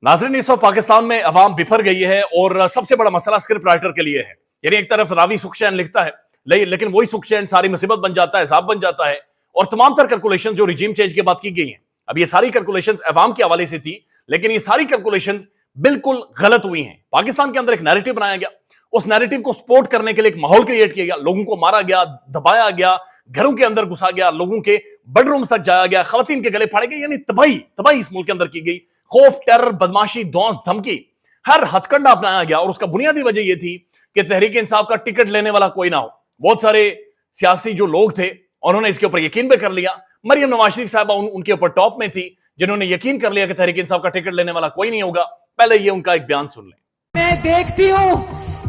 नाज़रीन, इस वक्त पाकिस्तान में अवाम बिफर गई है और सबसे बड़ा मसला स्क्रिप्ट राइटर के लिए है। यानी एक तरफ रावी सुखचैन लिखता है, लेकिन वही सुखचैन सारी मुसीबत बन जाता है, साहब बन जाता है। और तमाम तर कैलकुलेशन जो रिजीम चेंज के बाद की गई हैं, अब ये सारी कैलकुलेशन अवाम के हवाले से थी, लेकिन ये सारी कैलकुलेशन बिल्कुल गलत हुई हैं। पाकिस्तान के अंदर एक नैरेटिव बनाया गया, उस नैरेटिव को सपोर्ट करने के लिए एक माहौल क्रिएट किया गया, लोगों को मारा गया, दबाया गया, घरों के अंदर घुसा गया, लोगों के बेडरूम्स तक जाया गया, खवातीन के गले फाड़े गए। यानी तबाही इस मुल्क के अंदर की गई। खौफ, टेरर, बदमाशी, दौंस, धमकी, हर हथकंडा अपनाया गया। और उसका बुनियादी वजह यह थी कि तहरीक इंसाफ का टिकट लेने वाला कोई ना हो। बहुत सारे सियासी जो लोग थे उन्होंने इसके ऊपर यकीन भी कर लिया। मरियम नवाज शरीफ साहबा उनके ऊपर टॉप में थी, जिन्होंने यकीन कर लिया कि तहरीक इंसाफ का टिकट लेने वाला कोई नहीं होगा। पहले ये उनका एक बयान सुन लें। मैं देखती हूं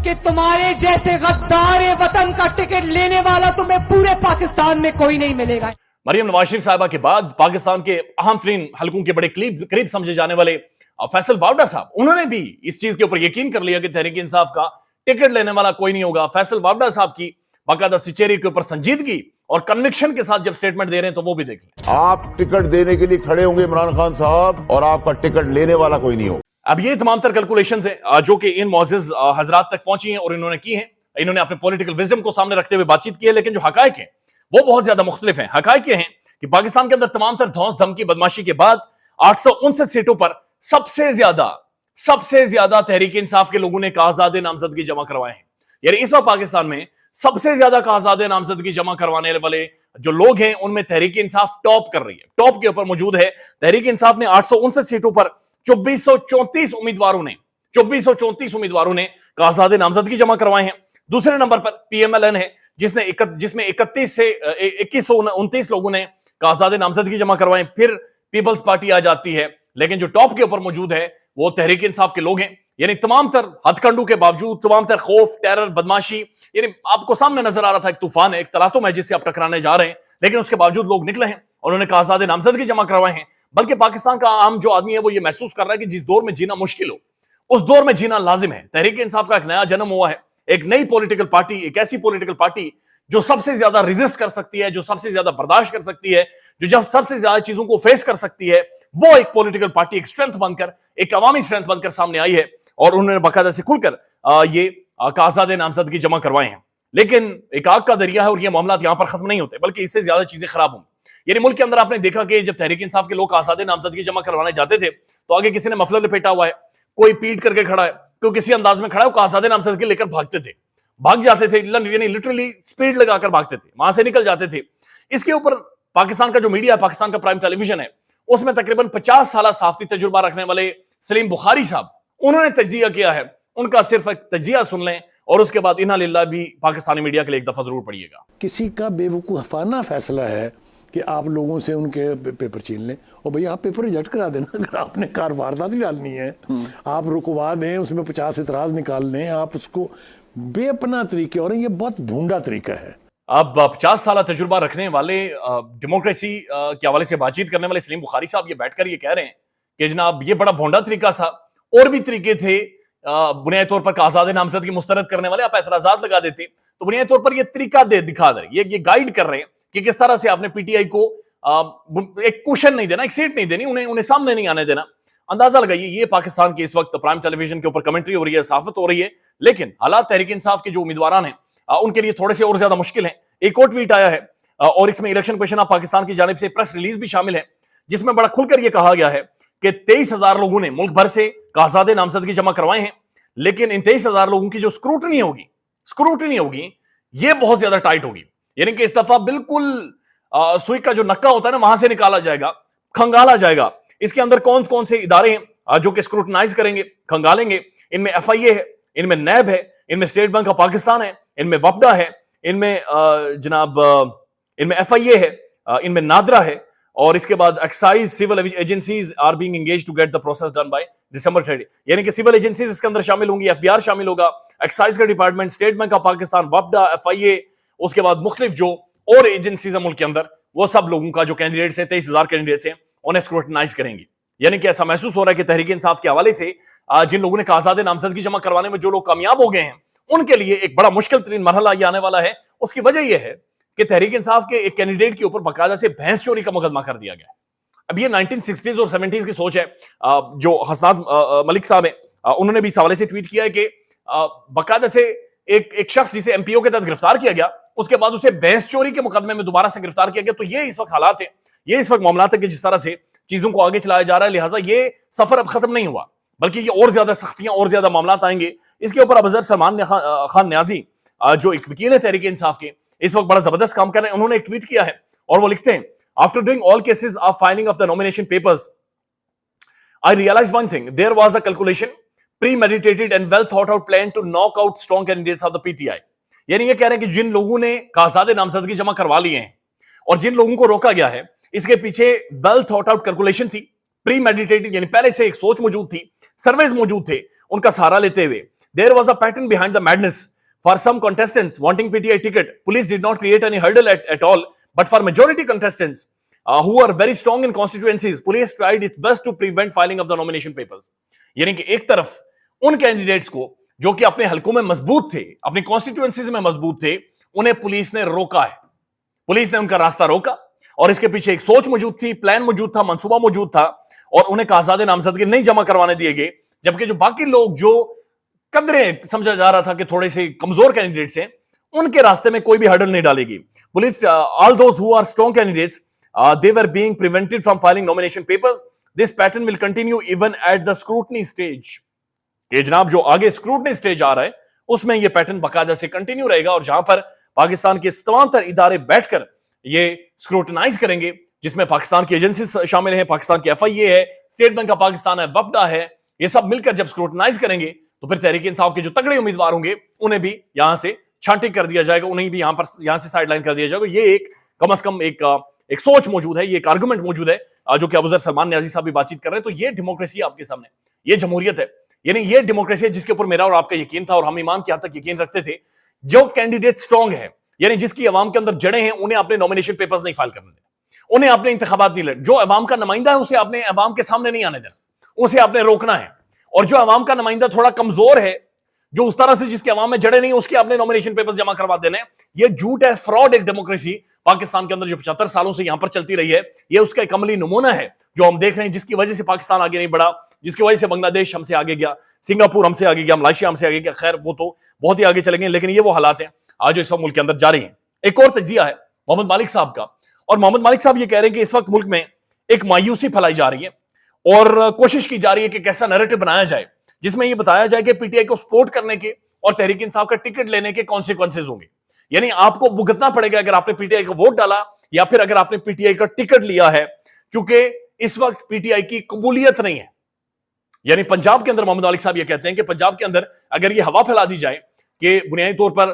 कि तुम्हारे जैसे गद्दार वतन का टिकट लेने वाला तुम्हें पूरे पाकिस्तान में कोई नहीं मिलेगा। मरियम नवाज शरीफ साहबा के बाद पाकिस्तान के अहम तरीन हलकों के बड़े करीब समझे जाने वाले फैसल वावडा साहब, उन्होंने भी इस चीज के ऊपर यकीन कर लिया कि तहरीक इंसाफ का टिकट लेने वाला कोई नहीं होगा। फैसल वावडा साहब की बाकायदा सिचेरी के ऊपर संजीदगी और कन्विक्शन के साथ जब स्टेटमेंट दे रहे हैं तो वो भी देख लें। आप टिकट देने के लिए खड़े होंगे इमरान खान साहब, और आपका टिकट लेने वाला कोई नहीं हो। अब ये तमाम तर कैलकुलेशंस हैं जो कि इन मुअज़्ज़िज़ हजरात तक पहुंची हैं और इन्होंने की हैं। इन्होंने अपने पॉलिटिकल विजडम को सामने रखते हुए बातचीत की है, लेकिन जो हकायक है वो बहुत ज्यादा मुख्तलिफ हैं। हकायक ये हैं कि पाकिस्तान के अंदर तमाम तर धौंस, धमकी, बदमाशी के बाद 859 सीटों पर सबसे ज्यादा तहरीक इंसाफ के लोगों ने काज़ादे नामजदगी जमा करवाए हैं। यानी इस वक्त पाकिस्तान में सबसे ज्यादा काज़ादे नामजदगी जमा करवाने वाले जो लोग हैं उनमें तहरीक इंसाफ टॉप कर रही है, टॉप के ऊपर मौजूद है। तहरीक इंसाफ ने 859 सीटों पर 2434 उम्मीदवारों ने काज़ादे नामजदगी जमा करवाए हैं। दूसरे नंबर पर पीएमएलएन है, जिसमें 2129 लोगों ने काज़ादे नामजदगी जमा करवाए। फिर पीपल्स पार्टी आ जाती है, लेकिन जो टॉप के ऊपर मौजूद है वो तहरीक इंसाफ के लोग हैं। यानी तमाम तर हथकंडों के बावजूद, तमाम तर खौफ, टेरर, बदमाशी, यानी आपको सामने नजर आ रहा था एक तूफान है, एक तलातुम है जिससे आप टकराने जा रहे हैं, लेकिन उसके बावजूद लोग निकले हैं, उन्होंने काज़ादे नामजदगी जमा करवाए हैं। बल्कि पाकिस्तान का आम जो आदमी है वो ये महसूस कर रहा है कि जिस दौर में जीना मुश्किल हो उस दौर में जीना लाजिम है। तहरीक इंसाफ का एक नया जन्म हुआ है, एक नई पॉलिटिकल पार्टी, एक ऐसी पॉलिटिकल पार्टी जो सबसे ज्यादा रेजिस्ट कर सकती है, जो सबसे ज्यादा बर्दाश्त कर सकती है, जो जब सबसे ज्यादा चीजों को फेस कर सकती है, वो एक पॉलिटिकल पार्टी, एक स्ट्रेंथ बनकर, एक अवामी स्ट्रेंथ बनकर सामने आई है। और उन्होंने बाकायदा से खुलकर ये काज़ादे नामजदगी जमा करवाए हैं। लेकिन एक आग का दरिया है और ये मामला यहां पर खत्म नहीं होते, बल्कि इससे ज्यादा चीजें खराब होंगी। यानी मुल्क के अंदर आपने देखा कि जब तहरीक इंसाफ के लोग काज़ादे नामजदगी जमा करवाने जाते थे तो आगे किसी ने मफलर लपेटा हुआ है, कोई पीट करके खड़ा है, कोई किसी अंदाज में खड़ा है, वो काज़ादे नामजदगी लेकर भाग जाते थे, यानी लिटरली स्पीड लगाकर भागते थे, वहां से निकल जाते थे। इसके ऊपर पाकिस्तान का जो मीडिया है, पाकिस्तान का प्राइम टेलीविजन है, उसमें तकरीबन 50 साल सहाफती तजुर्बा रखने वाले सलीम बुखारी साहब, उन्होंने तज्जिया किया है। उनका सिर्फ एक तज्जिया सुन लें और उसके बाद इन्ना लिल्लाह भी पाकिस्तानी मीडिया के लिए एक दफा जरूर पढ़िएगा। किसी का बेवकूफाना फैसला है कि आप लोगों से उनके पेपर छीन लें, और भैया आप पेपर रिजेक्ट करा देना। अगर आपने कार वारदात डालनी है, आप रुकवा दें, उसमें 50 इतराज निकाल लें, आप उसको बेपना तरीके, और ये बहुत भूंडा तरीका है। अब 50 साल तजुर्बा रखने वाले, डेमोक्रेसी के हवाले से बातचीत करने वाले सलीम बुखारी साहब ये बैठकर ये कह रहे हैं कि जनाब ये बड़ा भोंडा तरीका था, और भी तरीके थे बुनियादी तौर पर काज़ादे नामजदगी मुस्तरद करने वाले, आप एतराजात लगा देते तो बुनियादी तौर पर ये तरीका दिखा दे, ये गाइड कर रहे हैं कि किस तरह से आपने पीटीआई को एक कुशन नहीं देना, एक सीट नहीं देनी, उन्हें सामने नहीं आने देना। अंदाजा लगाइए, ये पाकिस्तान के इस वक्त प्राइम टेलीविजन के ऊपर कमेंट्री हो रही है, सहाफत हो रही है, लेकिन हालात तहरीक इंसाफ के जो उम्मीदवार हैं उनके लिए थोड़े से और ज्यादा मुश्किल है। एक और ट्वीट आया है और इसमें इलेक्शन क्वेश्चन ऑफ पाकिस्तान की जानिब से प्रेस रिलीज भी शामिल है, जिसमें बड़ा खुलकर यह कहा गया है कि 23,000 लोगों ने मुल्क भर से काज़ादे नामजदगी जमा करवाए हैं, लेकिन इन 23,000 लोगों की जो स्क्रूटनी होगी ये बहुत ज्यादा टाइट होगी। यानी कि इस दफा बिल्कुल सुई का जो नक्का होता है ना, वहां से निकाला जाएगा, खंगाला जाएगा। इसके अंदर कौन कौन से इदारे हैं जो कि स्क्रूटनाइज करेंगे, खंगालेंगे। इनमें FIA है, इनमें नैब है, इनमें स्टेट बैंक ऑफ पाकिस्तान है, इनमें वपडा है, इनमें इनमें FIA है, इनमें नादरा है, और इसके बाद excise civil agencies are being engaged to get the process done by December 30। यानी कि सिविल एजेंसीज इसके अंदर शामिल होंगी, FBR शामिल होगा, एक्साइज का department, state bank of Pakistan, वपडा, FIA, उसके बाद मुख्तलिफ जो और एजेंसीज है मुल्क के अंदर, वो सब लोगों का जो कैंडिडेट्स है, 23,000 कैंडिडेट्स हैं, उन्हें स्क्रूटनाइज करेंगी। यानी कि ऐसा महसूस हो रहा है कि तहरीक इंसाफ के हवाले से जिन लोगों ने काज़ादे नामजदगी जमा करवाने में जो लोग कामयाब हो गए हैं, उनके लिए एक बड़ा मुश्किल तरीन मरहला ये आने वाला है। उसकी वजह यह है कि तहरीक इंसाफ के एक कैंडिडेट के ऊपर बाकायदा से भैंस चोरी का मुकदमा कर दिया गया। اب یہ 1960s اور 70s کی سوچ ہے. جو حسنات ملک صاحب ہیں انہوں نے بھی اس حوالے سے ٹویٹ کیا ہے کہ باقاعدہ سے ایک شخص جسے ایم پی او کے تحت گرفتار کیا گیا, اس کے بعد اسے بھینس چوری کے مقدمے میں دوبارہ سے گرفتار کیا گیا. تو یہ اس وقت حالات ہیں, یہ اس وقت معاملات ہے کہ جس طرح سے چیزوں کو آگے چلایا جا رہا ہے, لہٰذا یہ سفر اب ختم نہیں ہوا بلکہ یہ اور زیادہ سختیاں اور زیادہ معاملات آئیں گے. اس کے اوپر ابوذر سلمان خان نیازی جو ایک وکیل ہے تحریک انصاف کے, اس وقت بڑا زبردست کام کر رہے ہیں. انہوں نے ایک ٹویٹ کیا ہے اور وہ لکھتے ہیں, after doing all cases of filing of the nomination papers, I realized one thing. There was a calculation, premeditated and well thought out plan to knock out strong candidates of the PTI. یعنی یہ کہہ رہے ہیں کہ جن لوگوں نے کاغذات نامزدگی جمع کروا لیے ہیں اور جن لوگوں کو روکا گیا ہے, اس کے پیچھے well thought out calculation تھی, premeditated یعنی پہلے سے ایک سوچ موجود تھی, سرویز موجود تھے, ان کا سہارا لیتے ہوئے. There was a pattern behind the madness. For some contestants wanting PTI ticket, police did not create any hurdle at all. But for majority contestants who are very strong in constituencies, police tried its best to prevent filing of the nomination papers. یعنی کہ ایک طرف ان candidates کو جو کہ اپنے حلقوں میں مضبوط تھے, اپنی کانسٹیٹوئنسیز میں مضبوط تھے, انہیں پولیس نے روکا ہے. پولیس نے ان کا راستہ روکا اور اس کے پیچھے ایک سوچ موجود تھی, پلان موجود تھا, منصوبہ موجود تھا, اور انہیں کاغذات نامزدگی نہیں جمع کروانے دیے گئے. جبکہ جو باقی لوگ جو قدرے سمجھا جا رہا تھا کہ تھوڑے سے کمزور کینڈیڈیٹس ہیں, ان کے راستے میں کوئی بھی ہرڈل نہیں ڈالے گی. Police all those who are strong candidates, they were being prevented from filing nomination papers. This pattern will continue even at the scrutiny stage. کہ جناب جو آگے scrutiny stage آ رہا ہے اس میں یہ پیٹرن باقاعدہ سے کنٹینیو رہے گا, اور جہاں پر پاکستان کے تمام تر ادارے بیٹھ کر یہ scrutinize کریں گے, جس میں پاکستان کی ایجنسیز شامل ہیں, پاکستان کی FIA ہے, اسٹیٹ بینک آف پاکستان ہے, وفدا ہے, یہ سب مل کر جب scrutinize کریں گے تو پھر تحریک انصاف کے جو تگڑے امیدوار ہوں گے انہیں بھی یہاں سے چھانٹی کر دیا جائے گا, انہیں بھی یہاں سے سائڈ لائن کر دیا جائے گا. یہ ایک کم از کم ایک سوچ موجود ہے, یہ ایک آرگومنٹ موجود ہے جو کہ ابوذر سلمان نیازی صاحب بھی بات چیت کر رہے ہیں. تو یہ ڈیموکریسی آپ کے سامنے, یہ جمہوریت ہے. یعنی یہ ڈیموکریسی ہے جس کے اوپر میرا اور آپ کا یقین تھا, اور ہم ایمان کی حد تک یقین رکھتے تھے. جو کینڈیڈیٹ اسٹرانگ ہے, یعنی جس کی عوام کے اندر جڑیں ہیں, انہیں اپنے نامینیشن پیپرز نہیں فائل کرنے دینا, انہیں اپنے انتخابات نہیں لڑ. جو عوام کا نمائندہ ہے اسے اپنے عوام کے سامنے نہیں آنے دینا, اسے آپ نے روکنا ہے. اور جو عوام کا نمائندہ تھوڑا کمزور ہے, جو اس طرح سے جس کے عوام میں جڑے نہیں, اس کے اپنے نامینیشن پیپرز جمع کروا دینے. یہ جھوٹ ہے, فراڈ. ایک ڈیموکریسی پاکستان کے اندر جو 75 سالوں سے یہاں پر چلتی رہی ہے, یہ اس کا ایک عملی نمونہ ہے جو ہم دیکھ رہے ہیں, جس کی وجہ سے پاکستان آگے نہیں بڑھا, جس کی وجہ سے بنگلہ دیش ہم سے آگے گیا, سنگاپور ہم سے آگے گیا, ملائیشیا ہم سے آگے گیا. خیر وہ تو بہت ہی آگے چلے گئے, لیکن یہ وہ حالات ہیں آج جو اس وقت ملک کے اندر جاری ہیں. ایک اور تجزیہ ہے محمد مالک صاحب کا, اور محمد مالک صاحب یہ کہہ رہے ہیں کہ اس وقت ملک میں ایک مایوسی پھیلائی جا رہی ہے اور کوشش کی جا رہی ہے کہ کیسا نیریٹو بنایا جائے جس میں یہ بتایا جائے کہ پی ٹی آئی کو سپورٹ کرنے کے اور تحریک انصاف کا ٹکٹ لینے کے کانسیکوینسز ہوں گے. یعنی آپ کو بھگتنا پڑے گا اگر آپ نے پی ٹی آئی کا ووٹ ڈالا یا پھر اگر آپ نے پی ٹی آئی کا ٹکٹ لیا ہے, چونکہ اس وقت پی ٹی آئی کی قبولیت نہیں ہے. یعنی پنجاب کے اندر محمد مالک صاحب یہ کہتے ہیں کہ پنجاب کے اندر اگر یہ ہوا پھیلا دی جائے کہ بنیادی طور پر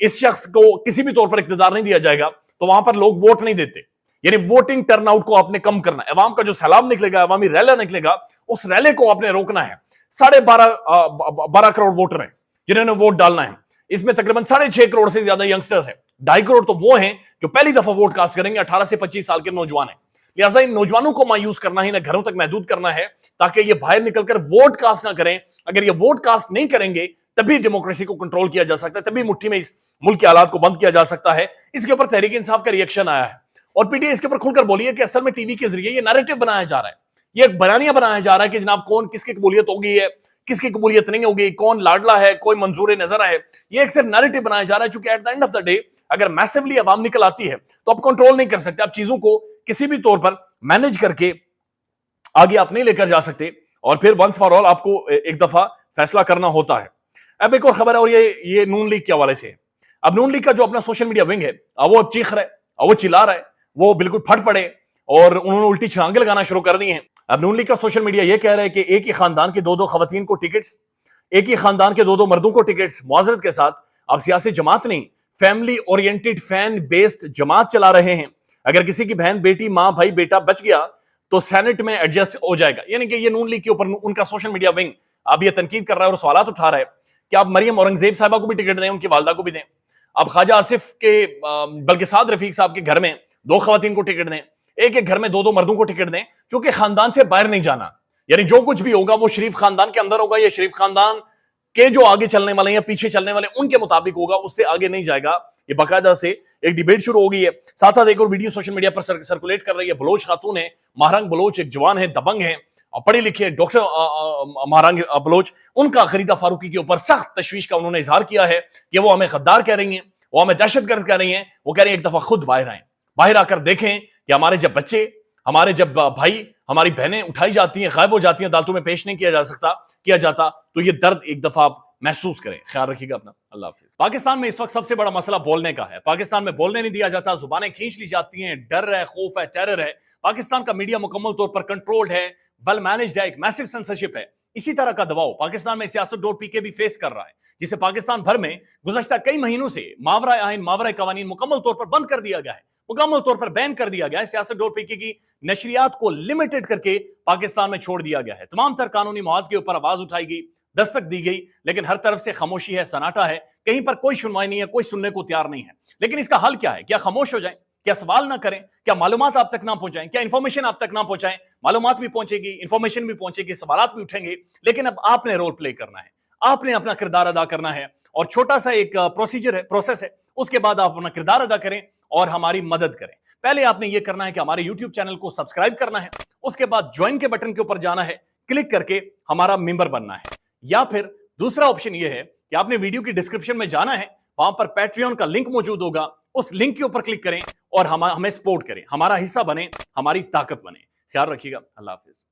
اس شخص کو کسی بھی طور پر اقتدار نہیں دیا جائے گا تو وہاں پر لوگ ووٹ نہیں دیتے. یعنی ووٹنگ ٹرن آؤٹ کو آپ نے کم کرنا ہے. عوام کا جو سیلاب نکلے گا, عوامی ریلا نکلے گا, اس ریلے کو آپ نے روکنا ہے. 12.5 کروڑ ووٹر ہیں جنہوں نے ووٹ ڈالنا ہے. اس میں تقریباً 6.5 کروڑ سے زیادہ ینگسٹرز ہیں. 2.5 کروڑ تو وہ ہیں جو پہلی دفعہ ووٹ کاسٹ کریں گے, 18 سے 25 سال کے نوجوان ہیں. لہٰذا ان نوجوانوں کو مایوس کرنا ہی نہ گھروں تک محدود کرنا ہے تاکہ یہ باہر نکل کر ووٹ کاسٹ نہ کریں. اگر یہ ووٹ کاسٹ نہیں کریں گے تبھی ڈیموکریسی کو کنٹرول کیا جا سکتا ہے, تبھی مٹھی میں اس ملک کے حالات کو بند کیا جا سکتا ہے. اس کے اوپر تحریک انصاف کا ریئیکشن آیا ہے اور پی ٹی آئی اس کے اوپر کھل کر بولی ہے کہ اصل میں ٹی وی کے ذریعے یہ نیریٹو بنایا جا رہا ہے, یہ ایک بیانیہ بنایا جا رہا ہے کہ جناب کون کس کی قبولیت ہوگی ہے, کس کی قبولیت نہیں ہوگی, کون لاڈلا ہے, کوئی منظور نظر ہے. یہ ایک صرف نیریٹو بنایا جا رہا ہے, چونکہ at the end of the day اگر میسیولی عوام نکل آتی ہے تو آپ کنٹرول نہیں کر سکتے. آپ چیزوں کو کسی بھی طور پر مینج کر کے آگے آپ نہیں لے کر جا سکتے, اور پھر ونس فار آل آپ کو ایک دفعہ فیصلہ کرنا ہوتا ہے. اب ایک اور خبر ہے, اور یہ نون لیگ کے حوالے سے. اب نون لیگ کا جو اپنا سوشل میڈیا ونگ ہے وہ اب چیخ رہا ہے, وہ چلا رہا ہے, وہ بالکل پھٹ پڑے اور انہوں نے الٹی چھلانگیں لگانا شروع کر دی ہیں. اب نون لیگ کا سوشل میڈیا یہ کہہ رہا ہے کہ ایک ہی خاندان کے 2 خواتین کو ٹکٹس, ایک ہی خاندان کے 2 مردوں کو ٹکٹس, معذرت کے ساتھ اب سیاسی جماعت نہیں, فیملی اورینٹڈ فین بیسڈ جماعت چلا رہے ہیں. اگر کسی کی بہن, بیٹی, ماں, بھائی, بیٹا بچ گیا تو سینٹ میں ایڈجسٹ ہو جائے گا. یعنی کہ یہ نون لیگ کے اوپر ان کا سوشل میڈیا ونگ اب یہ تنقید کر رہا ہے اور سوالات اٹھا رہا ہے کہ آپ مریم اورنگزیب صاحبہ کو بھی ٹکٹ دیں, ان کی والدہ کو بھی دیں. آپ خواجہ آصف کے بلکہ سعد رفیق صاحب کے گھر میں 2 خواتین کو ٹکٹ دیں, ایک گھر میں 2 مردوں کو ٹکٹ دیں, چونکہ خاندان سے باہر نہیں جانا. یعنی جو کچھ بھی ہوگا وہ شریف خاندان کے اندر ہوگا, یا شریف خاندان کے جو آگے چلنے والے یا پیچھے چلنے والے ان کے مطابق ہوگا, اس سے آگے نہیں جائے گا. ये बाकायदा से एक डिबेट शुरू हो गई है। साथ साथ एक और वीडियो सोशल मीडिया पर सर्कुलेट कर रही है। बलोच खातून है, महारंग बलोच, एक जवान है, दबंग है और पढ़े लिखे डॉक्टर महारंग बलोच, उनका फरीदा फारूकी के ऊपर सख्त तशवीश का उन्होंने इजहार किया है कि वो हमें गद्दार कह रही हैं, वो हमें दहशतगर्द कह रही हैं। वो कह रही हैं एक दफा खुद बाहर आए, बाहर आकर देखें कि हमारे जब बच्चे, हमारे जब भाई, हमारी बहनें उठाई जाती हैं, गायब हो जाती हैं, अदालतों में पेश नहीं किया जाता, तो ये दर्द एक दफा आप महसूस करें। ख्याल रखिएगा अपना। अल्लाह हाफिज। पाकिस्तान में इस वक्त सबसे बड़ा मसला बोलने का है। पाकिस्तान में बोलने नहीं दिया जाता, जुबानें खींच ली जाती हैं, डर है, खौफ है, टेरर है। पाकिस्तान का मीडिया मुकम्मल तौर पर कंट्रोल्ड है, वेल मैनेज्ड है, एक मैसिव सेंसरशिप है। इसी तरह का दबाव पाकिस्तान में सियासतदोर भी फेस कर रहा है, जिसे पाकिस्तान भर में गुज़श्ता कई महीनों से मावरा आइन, मावरा कवानीन मुकम्मल तौर पर बंद कर दिया गया है, मुकम्मल तौर पर बैन कर दिया गया है। सियासतदोर की नशरियात को लिमिटेड करके पाकिस्तान में छोड़ दिया गया है। तमाम तर कानूनी मुआवजे के ऊपर आवाज उठाई गई, दस्तक दी गई, लेकिन हर तरफ से खामोशी है, सन्नाटा है, कहीं पर कोई सुनवाई नहीं है, कोई सुनने को तैयार नहीं है। लेकिन इसका हल क्या है? क्या खामोश हो जाएं? क्या सवाल ना करें? क्या मालूमात आप तक ना पहुंचाएं? क्या इंफॉर्मेशन आप तक ना पहुंचाएं? मालूमात भी पहुंचेगी, इंफॉर्मेशन भी पहुंचेगी, सवालात भी उठेंगे, लेकिन अब आपने रोल प्ले करना है, आपने अपना किरदार अदा करना है। और छोटा सा एक प्रोसीजर है, प्रोसेस है, उसके बाद आप अपना किरदार अदा करें और हमारी मदद करें। पहले आपने ये करना है कि हमारे YouTube चैनल को सब्सक्राइब करना है, उसके बाद ज्वाइन के बटन के ऊपर जाना है, क्लिक करके हमारा मेंबर बनना है। या फिर दूसरा ऑप्शन ये है कि आपने वीडियो की डिस्क्रिप्शन में जाना है, वहां पर पैट्रियन का लिंक मौजूद होगा, उस लिंक के ऊपर क्लिक करें और हमें सपोर्ट करें, हमारा हिस्सा बने, हमारी ताकत बने। ख्याल रखिएगा। अल्लाह हाफिज।